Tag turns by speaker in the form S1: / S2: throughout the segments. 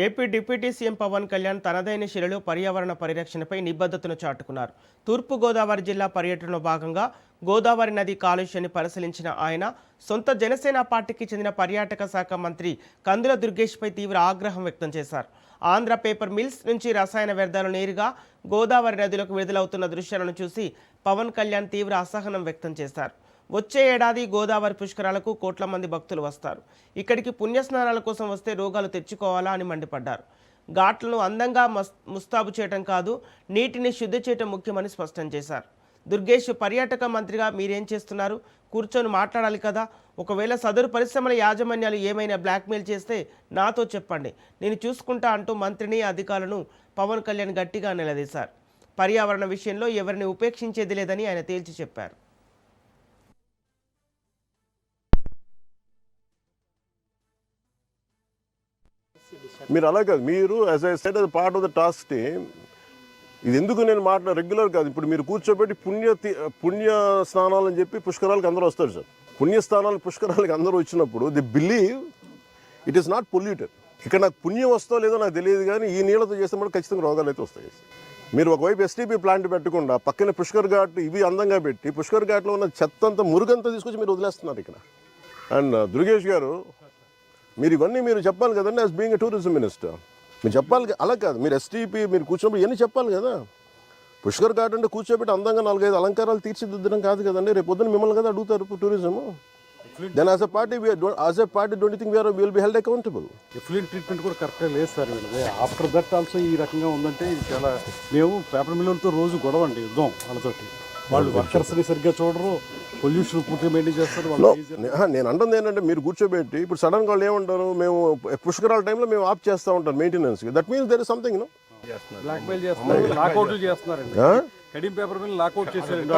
S1: AP deputy CM Pawan Kalyan తనదైన శైలిలో పర్యావరణ పరిరక్షణపై నిబద్ధతను చాటుకున్నారు. తూర్పు గోదావరి జిల్లా పర్యటనలో భాగంగా గోదావరి నది కాలుష్యాన్ని పరిశీలించిన ఆయన సొంత జనసేన పార్టీకి చెందిన పర్యాటక శాఖ మంత్రి కందుల దుర్గేష్పై తీవ్ర ఆగ్రహం వ్యక్తం చేశారు. ఆంధ్ర పేపర్ మిల్స్ నుంచి రసాయన వ్యర్థాలు నేరుగా గోదావరి నదిలోకి విడుదలవుతున్న దృశ్యాలను చూసి పవన్ కళ్యాణ్ తీవ్ర అసహనం వ్యక్తం చేశారు. వచ్చే ఏడాది గోదావరి పుష్కరాలకు కోట్ల మంది భక్తులు వస్తారు. ఇక్కడికి పుణ్యస్నానాల కోసం వస్తే రోగాలు తెచ్చుకోవాలా అని మండిపడ్డారు. ఘాట్లను అందంగా ముస్తాబు చేయటం కాదు, నీటిని శుద్ధి చేయటం ముఖ్యమని స్పష్టం చేశారు. దుర్గేష్ పర్యాటక మంత్రిగా మీరేం చేస్తున్నారు? కూర్చొని మాట్లాడాలి కదా. ఒకవేళ సదరు పరిశ్రమల యాజమాన్యాలు ఏమైనా బ్లాక్మెయిల్ చేస్తే నాతో చెప్పండి, నేను చూసుకుంటా అంటూ మంత్రిని అధికారులను పవన్ కళ్యాణ్ గట్టిగా నిలదీశారు. పర్యావరణ విషయంలో ఎవరిని ఉపేక్షించేది లేదని ఆయన తేల్చి చెప్పారు.
S2: మీరు అలా కాదు, మీరు యాజ్ ఐ సెడ్ అది part of the task team. ఇది ఎందుకు నేను రెగ్యులర్ కాదు. ఇప్పుడు మీరు కూర్చోబెట్టి పుణ్య స్నానాలు అని చెప్పి పుష్కరాలకు అందరూ వస్తారు సార్. పుణ్యస్థానాలు పుష్కరాలకు అందరూ వచ్చినప్పుడు the believe it is not polluted. ఇక్కడ నాకు పుణ్యం వస్తో లేదో నాకు తెలియదు, కానీ ఈ నీళ్ళతో చేసినప్పుడు ఖచ్చితంగా రోగాలు అయితే వస్తాయి. మీరు ఒకవైపు ఎస్టీపీ ప్లాంట్ పెట్టకుండా పక్కన పుష్కర్ ఘాట్ ఇవి అందంగా పెట్టి పుష్కర్ ఘాట్లో ఉన్న చెత్త అంతా మురుగంతా తీసుకొచ్చి మీరు వదిలేస్తున్నారు ఇక్కడ. అండ్ దుర్గేష్ గారు, మీరు ఇవన్నీ మీరు చెప్పాలి కదండి. As being a tourism minister మీరు చెప్పాలి. అలా కాదు, మీరు ఎస్టీపీ మీరు కూర్చోబెట్టి ఇవన్నీ చెప్పాలి కదా. పుష్కర్ ఘాట్ అంటే కూర్చోబెట్టి అందంగా 4-5 అలంకారాలు తీర్చిదిద్దడం కాదు కదండి. రేపు పొద్దున మిమ్మల్ని కదా అడుగుతారు tourism. Then as a party don't think will be held accountable.
S3: Effluent treatment కూడా కరెక్ట్గా లేదు సార్ వీళ్ళది. ఆఫ్టర్ దట్ ఆల్సో ఈ రకంగా ఉందంటే ఇది చాలా. మేము పేపర్ మిల్లర్తో రోజు గొడవ అండి, యుద్ధం వాళ్ళతోటి. వాళ్ళు వర్కర్స్ని సరిగ్గా చూడరు, పొల్యూషన్ పూర్తిగా మెయింటైన్ చేస్తారు.
S2: నేను అంటుంది ఏంటంటే, మీరు కూర్చోబెట్టి ఇప్పుడు సడన్గా వాళ్ళు ఏమంటారు, మేము పుష్కరాల టైంలో మేము ఆఫ్ చేస్తూ ఉంటాం maintenance. That means there is something
S3: blackmail చేస్తున్నారు, లాకౌట్లు చేస్తున్నారండి. కడియం పేపర్ మిల్ లాకౌట్ చేశారండి.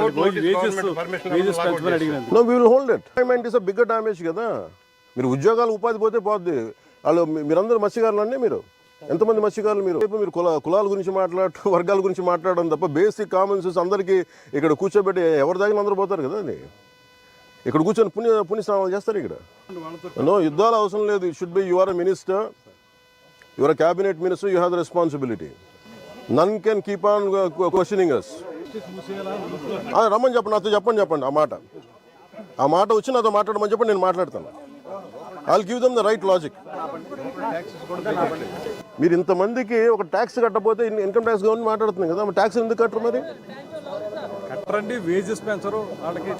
S2: No we will hold it. Payment is a bigger damage కదా. మీరు ఉద్యోగాలు ఉపాధి పోతే పోద్ది. వాళ్ళు మీరందరూ మత్స్యకారులు అండి. మీరు ఎంతమంది మత్స్యకారులు? మీరు కులాల గురించి వర్గాల గురించి మాట్లాడడం తప్ప బేసిక్ కామన్ సెన్స్ అందరికీ ఇక్కడ కూర్చోబెట్టి ఎవరి దగ్గర అందరూ పోతారు కదా. అది ఇక్కడ కూర్చొని పుణ్య స్నానాలు చేస్తారు. ఇక్కడ నో యుద్ధాలు అవసరం లేదు. It should be you are a minister, you are a cabinet minister, you have the responsibility. None can keep on questioning us. రమ్మని చెప్పండి, నాతో చెప్పండి ఆ మాట వచ్చి నాతో మాట్లాడమని చెప్పండి, నేను మాట్లాడతాను. I will give them the right logic. మీరు ఇంతమందికి ఒక ట్యాక్స్ కట్టకపోతే ఇన్కమ్ ట్యాక్స్ గవర్నమెంట్ మాట్లాడుతుంది కదా, ట్యాక్స్ ఎందుకు కట్టరు? మరి
S3: కట్టరండి, వేజెస్ పెంచరు వాళ్ళకి.